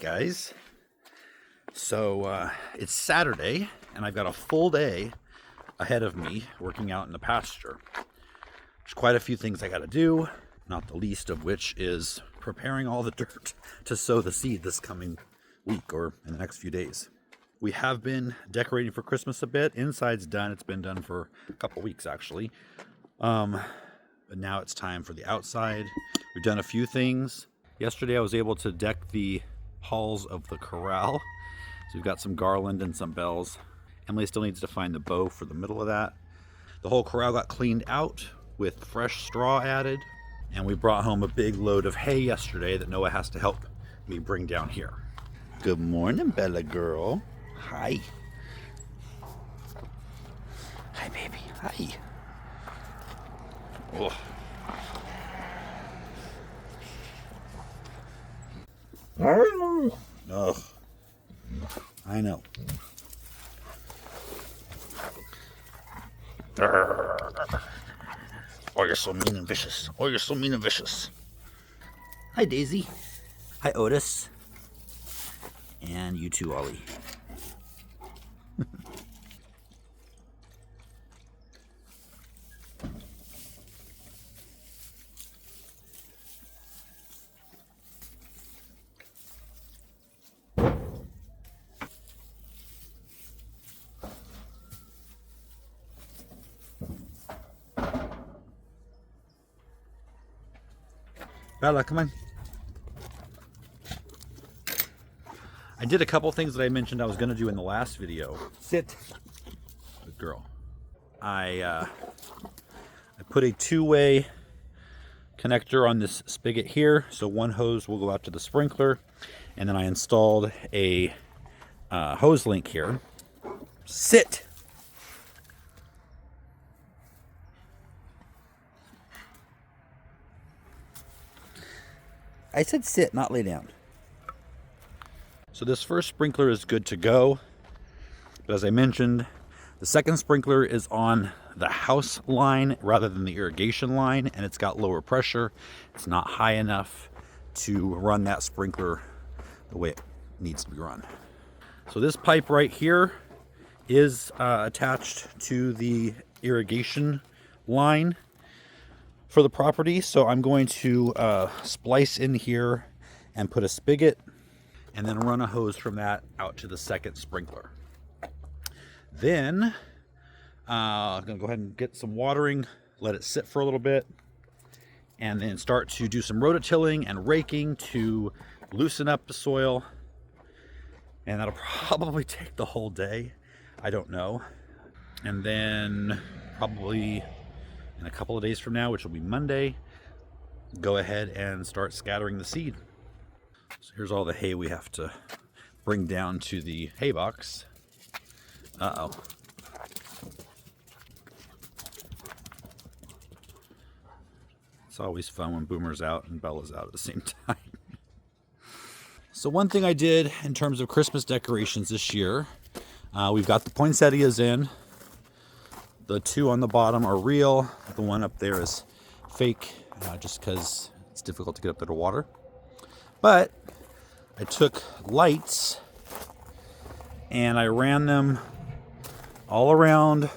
guys. So it's Saturday and I've got a full day ahead of me working out in the pasture. There's quite a few things I got to do, not the least of which is preparing all the dirt to sow the seed this coming week or in the next few days. We have been decorating for Christmas a bit. Inside's done. It's been done for a couple weeks actually. But now it's time for the outside. We've done a few things. Yesterday I was able to deck the halls of the corral. So we've got some garland and some bells. Emily still needs to find the bow for the middle of that. The whole corral got cleaned out with fresh straw added. And we brought home a big load of hay yesterday that Noah has to help me bring down here. Good morning, Bella girl. Hi. Hi, baby. Hi. Oh. Ugh. I know. Oh, you're so mean and vicious. Oh, you're so mean and vicious. Hi, Daisy. Hi, Otis. And you too, Ollie. Bella, come on. I did a couple things that I mentioned I was going to do in the last video. Sit. Good girl. I put a two-way connector on this spigot here, so one hose will go out to the sprinkler, and then I installed a hose link here. Sit. I said sit, not lay down. So this first sprinkler is good to go. But as I mentioned, the second sprinkler is on the house line rather than the irrigation line, and it's got lower pressure. It's not high enough to run that sprinkler the way it needs to be run. So this pipe right here is attached to the irrigation line for the property. So I'm going to splice in here and put a spigot and then run a hose from that out to the second sprinkler. Then I'm gonna go ahead and get some watering, let it sit for a little bit, and then start to do some rototilling and raking to loosen up the soil. And that'll probably take the whole day. I don't know. And then probably in a couple of days from now, which will be Monday, go ahead and start scattering the seed. So here's all the hay we have to bring down to the hay box. Uh-oh. It's always fun when Boomer's out and Bella's out at the same time. So one thing I did in terms of Christmas decorations this year, we've got the poinsettias in. The two on the bottom are real. The one up there is fake, just because it's difficult to get up there to water. But I took lights and I ran them all around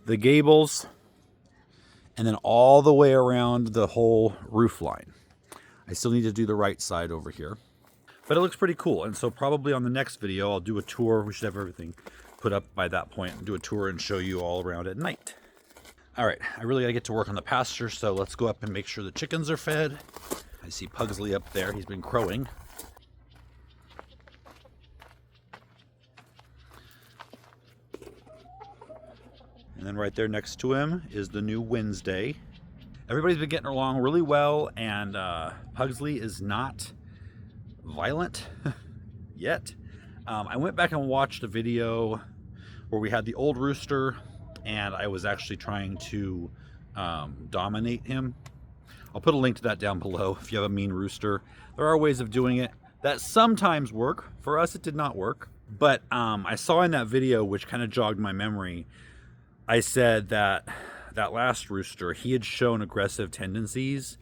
the gables and then all the way around the whole roof line. I still need to do the right side over here, but it looks pretty cool. And so probably on the next video, I'll do a tour. We should have everything put up by that point and do a tour and show you all around at night. All right, I really gotta get to work on the pasture, so let's go up and make sure the chickens are fed. I see Pugsley up there, he's been crowing. And then right there next to him is the new Wednesday. Everybody's been getting along really well, and Pugsley is not violent yet. I went back and watched a video where we had the old rooster, and I was actually trying to dominate him. I'll put a link to that down below if you have a mean rooster. There are ways of doing it that sometimes work. For us, it did not work. But I saw in that video, which kind of jogged my memory, I said that that last rooster, he had shown aggressive tendencies,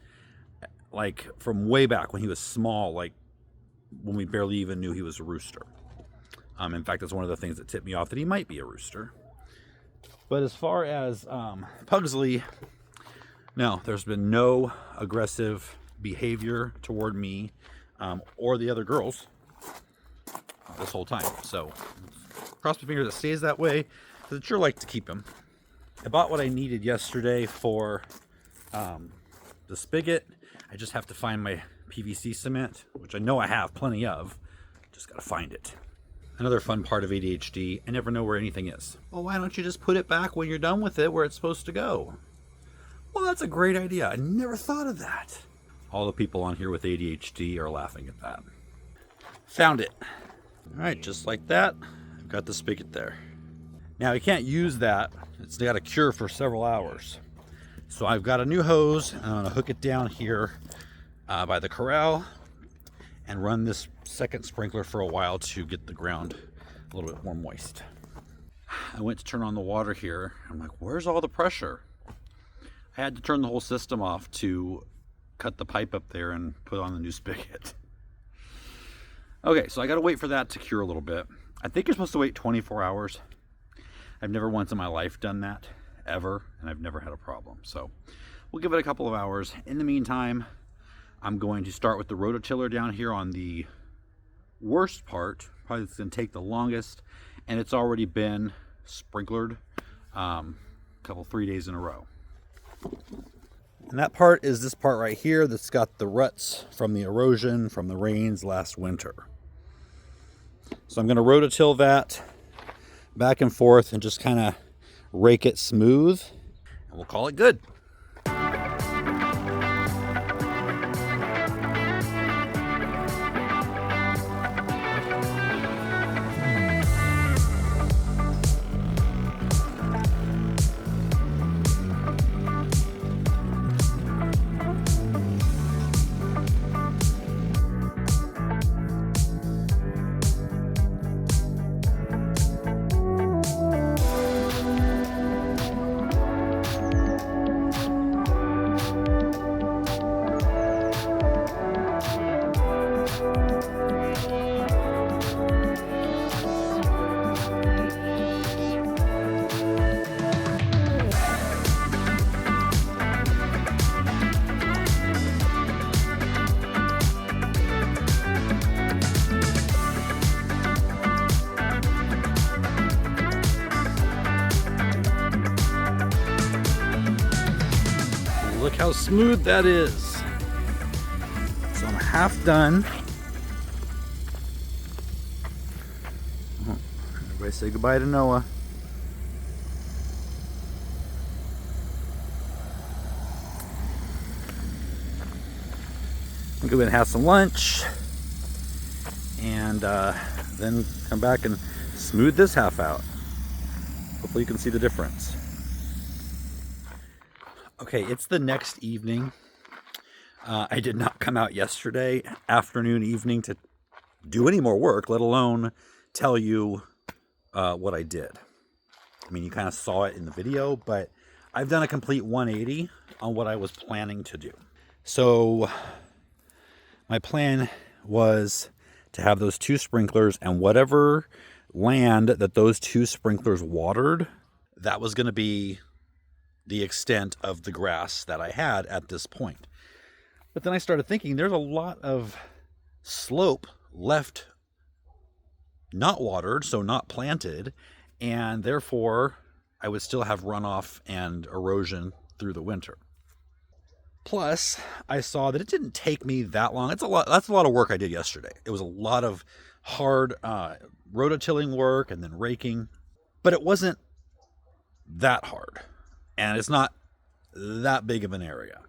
like from way back when he was small, like when we barely even knew he was a rooster. In fact, that's one of the things that tipped me off that he might be a rooster. But as far as Pugsley, no, there's been no aggressive behavior toward me or the other girls this whole time. So cross my fingers it stays that way, because I'd sure like to keep him. I bought what I needed yesterday for the spigot. I just have to find my PVC cement, which I know I have plenty of. Just gotta find it. Another fun part of ADHD, I never know where anything is. Well, why don't you just put it back when you're done with it where it's supposed to go? Well, that's a great idea. I never thought of that. All the people on here with ADHD are laughing at that. Found it. All right, just like that, I've got the spigot there. Now, you can't use that. It's got a cure for several hours. So I've got a new hose, and I'm gonna hook it down here by the corral and run this second sprinkler for a while to get the ground a little bit more moist. I went to turn on the water here. I'm like, where's all the pressure? I had to turn the whole system off to cut the pipe up there and put on the new spigot. Okay, so I gotta wait for that to cure a little bit. I think you're supposed to wait 24 hours. I've never once in my life done that, ever, and I've never had a problem. So we'll give it a couple of hours. In the meantime, I'm going to start with the rototiller down here on the worst part. Probably it's gonna take the longest, and it's already been sprinklered couple 3 days in a row. And that part is this part right here that's got the ruts from the erosion from the rains last winter. So I'm going to rototill that back and forth and just kind of rake it smooth, and we'll call it good. Look how smooth that is. So I'm half done. Oh, everybody say goodbye to Noah. I'm going to have some lunch and then come back and smooth this half out. Hopefully you can see the difference. Okay, it's the next evening. I did not come out yesterday afternoon, evening to do any more work, let alone tell you what I did. I mean, you kind of saw it in the video, but I've done a complete 180 on what I was planning to do. So my plan was to have those two sprinklers, and whatever land that those two sprinklers watered, that was going to be the extent of the grass that I had at this point. But then I started thinking there's a lot of slope left not watered, so not planted, and therefore I would still have runoff and erosion through the winter. Plus, I saw that it didn't take me that long. That's a lot of work I did yesterday. It was a lot of hard rototilling work and then raking, but it wasn't that hard. And it's not that big of an area.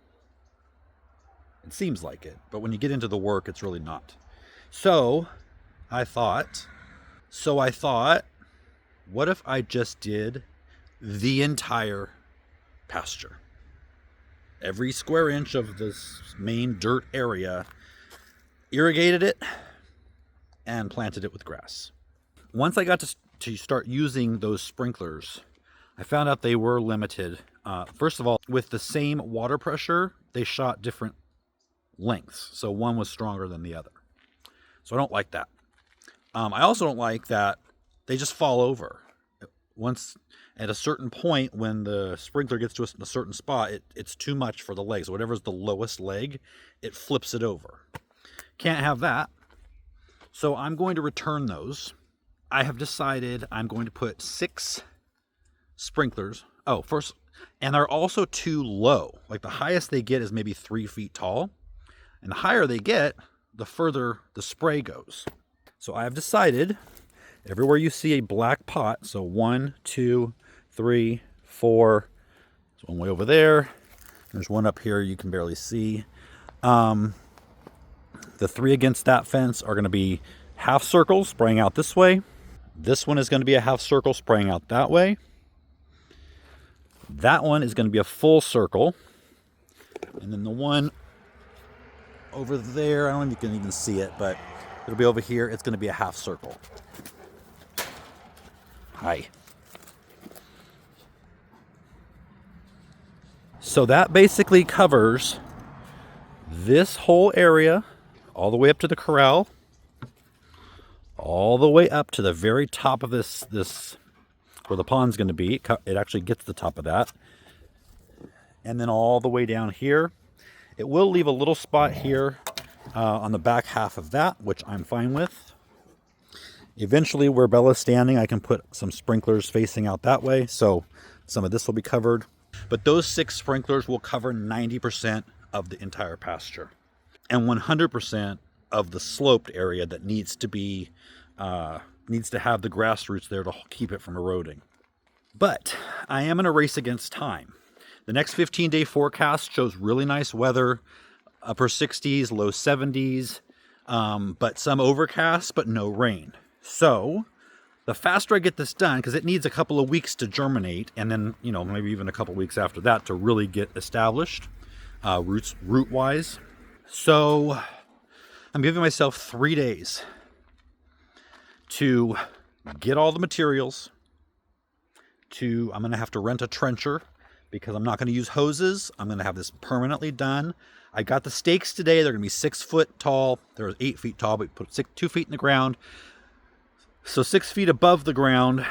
It seems like it, but when you get into the work, it's really not. So I thought, what if I just did the entire pasture? Every square inch of this main dirt area, irrigated it, and planted it with grass. Once I got to start using those sprinklers, I found out they were limited. First of all, with the same water pressure, they shot different lengths. So one was stronger than the other. So I don't like that. I also don't like that they just fall over. Once at a certain point, when the sprinkler gets to a certain spot, it's too much for the legs. So whatever's the lowest leg, it flips it over. Can't have that. So I'm going to return those. I have decided I'm going to put 6 sprinklers. Oh, first, and they're also too low. Like the highest they get is maybe 3 feet tall. And the higher they get, the further the spray goes. So I have decided everywhere you see a black pot, so 1, 2, 3, 4, there's one way over there, there's one up here you can barely see. The 3 against that fence are going to be half circles spraying out this way. This one is going to be a half circle spraying out that way. That one is going to be a full circle. And then the one over there, I don't know if you can even see it, but it'll be over here. It's going to be a half circle. Hi. So that basically covers this whole area all the way up to the corral, all the way up to the very top of this where the pond's going to be. It actually gets to the top of that. And then all the way down here. It will leave a little spot here on the back half of that, which I'm fine with. Eventually, where Bella's standing, I can put some sprinklers facing out that way, so some of this will be covered. But those 6 sprinklers will cover 90% of the entire pasture and 100% of the sloped area that needs to have the grass roots there to keep it from eroding. But I am in a race against time. The next 15-day forecast shows really nice weather, upper 60s, low 70s, but some overcast, but no rain. So the faster I get this done, because it needs a couple of weeks to germinate, and then, maybe even a couple of weeks after that to really get established, root-wise. So I'm giving myself 3 days to get all the materials. I'm going to have to rent a trencher because I'm not going to use hoses. I'm going to have this permanently done. I got the stakes today. They're going to be 6 foot tall. They're 8 feet tall, but we put 2 feet in the ground. So 6 feet above the ground.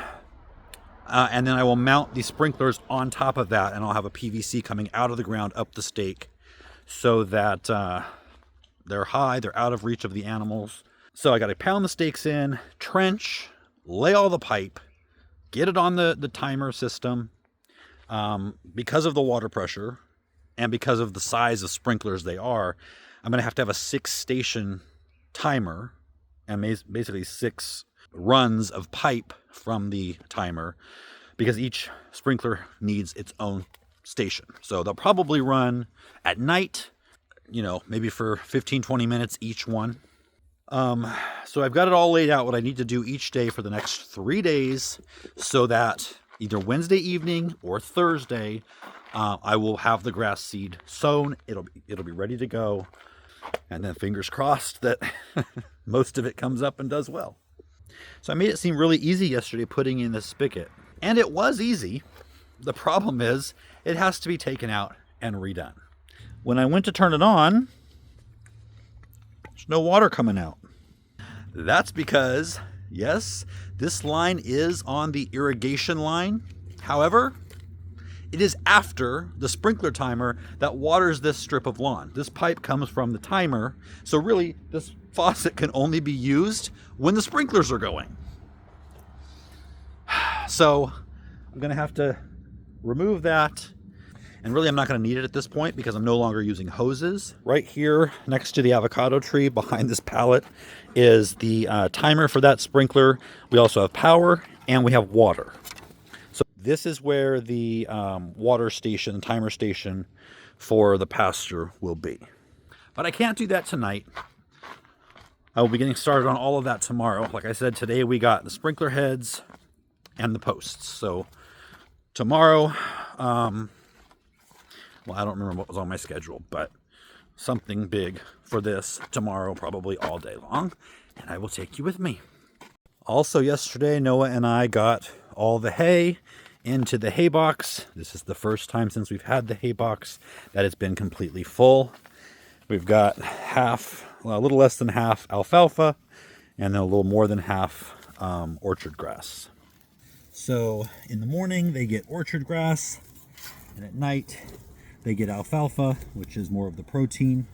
And then I will mount these sprinklers on top of that, and I'll have a PVC coming out of the ground up the stake so that they're high, they're out of reach of the animals. So I got to pound the stakes in, trench, lay all the pipe, get it on the timer system. Because of the water pressure and because of the size of sprinklers they are, I'm going to have a 6-station timer and basically 6 runs of pipe from the timer, because each sprinkler needs its own station. So they'll probably run at night, maybe for 15-20 minutes each one. So I've got it all laid out what I need to do each day for the next 3 days, so that either Wednesday evening or Thursday, I will have the grass seed sown. It'll be ready to go, and then fingers crossed that most of it comes up and does well. So I made it seem really easy yesterday putting in this spigot, and it was easy. The problem is it has to be taken out and redone. When I went to turn it on, there's no water coming out. That's because, yes, this line is on the irrigation line. However, it is after the sprinkler timer that waters this strip of lawn. This pipe comes from the timer, so really this faucet can only be used when the sprinklers are going. So I'm going to have to remove that. And really, I'm not going to need it at this point because I'm no longer using hoses. Right here next to the avocado tree behind this pallet is the timer for that sprinkler. We also have power and we have water. So this is where the water station, timer station for the pasture will be. But I can't do that tonight. I will be getting started on all of that tomorrow. Like I said, today we got the sprinkler heads and the posts. So tomorrow, well, I don't remember what was on my schedule, but something big for this tomorrow, probably all day long, and I will take you with me. Also yesterday, Noah and I got all the hay into the hay box. This is the first time since we've had the hay box that it's been completely full. We've got half a little less than half alfalfa, and then a little more than half orchard grass. So in the morning they get orchard grass, and at night they get alfalfa, which is more of the protein.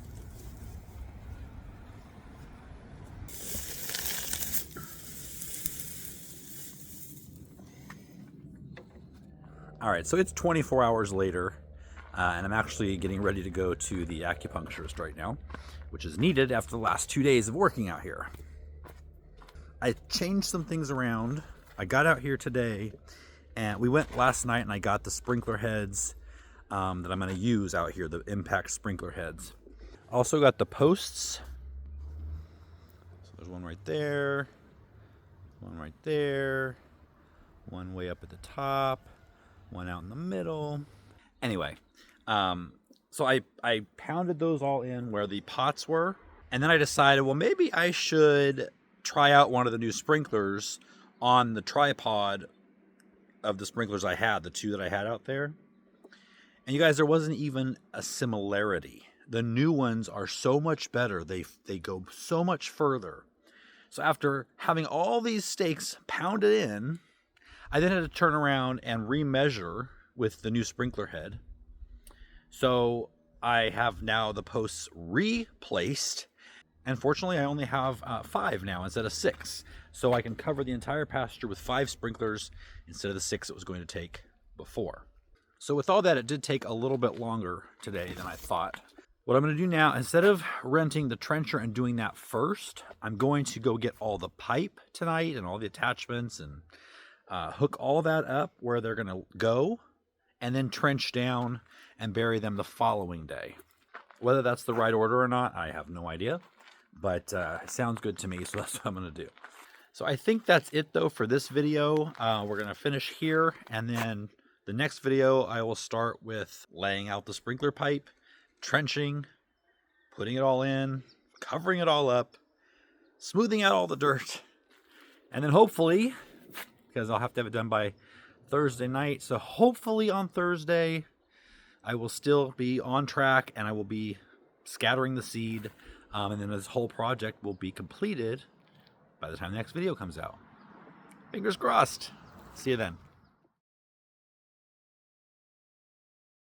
All right, so it's 24 hours later, and I'm actually getting ready to go to the acupuncturist right now, which is needed after the last 2 days of working out here. I changed some things around. I got out here today, and we went last night, and I got the sprinkler heads that I'm going to use out here, the impact sprinkler heads. Also got the posts. So there's one right there, one right there, one way up at the top, one out in the middle. Anyway, so I pounded those all in where the pots were, and then I decided, well, maybe I should try out one of the new sprinklers on the tripod of the sprinklers I had, the two that I had out there. And you guys, there wasn't even a similarity. The new ones are so much better. They go so much further. So after having all these stakes pounded in, I then had to turn around and remeasure with the new sprinkler head. So I have now the posts replaced. And fortunately, I only have 5 now instead of 6. So I can cover the entire pasture with 5 sprinklers instead of the 6 it was going to take before. So with all that, it did take a little bit longer today than I thought. What I'm going to do now, instead of renting the trencher and doing that first, I'm going to go get all the pipe tonight and all the attachments and hook all that up where they're going to go, and then trench down and bury them the following day. Whether that's the right order or not, I have no idea, but it sounds good to me, so that's what I'm going to do. So I think that's it, though, for this video. We're going to finish here, and then the next video I will start with laying out the sprinkler pipe, trenching, putting it all in, covering it all up, smoothing out all the dirt, and then hopefully, because I'll have to have it done by Thursday night, so hopefully on Thursday I will still be on track and I will be scattering the seed, and then this whole project will be completed by the time the next video comes out. Fingers crossed. See you then.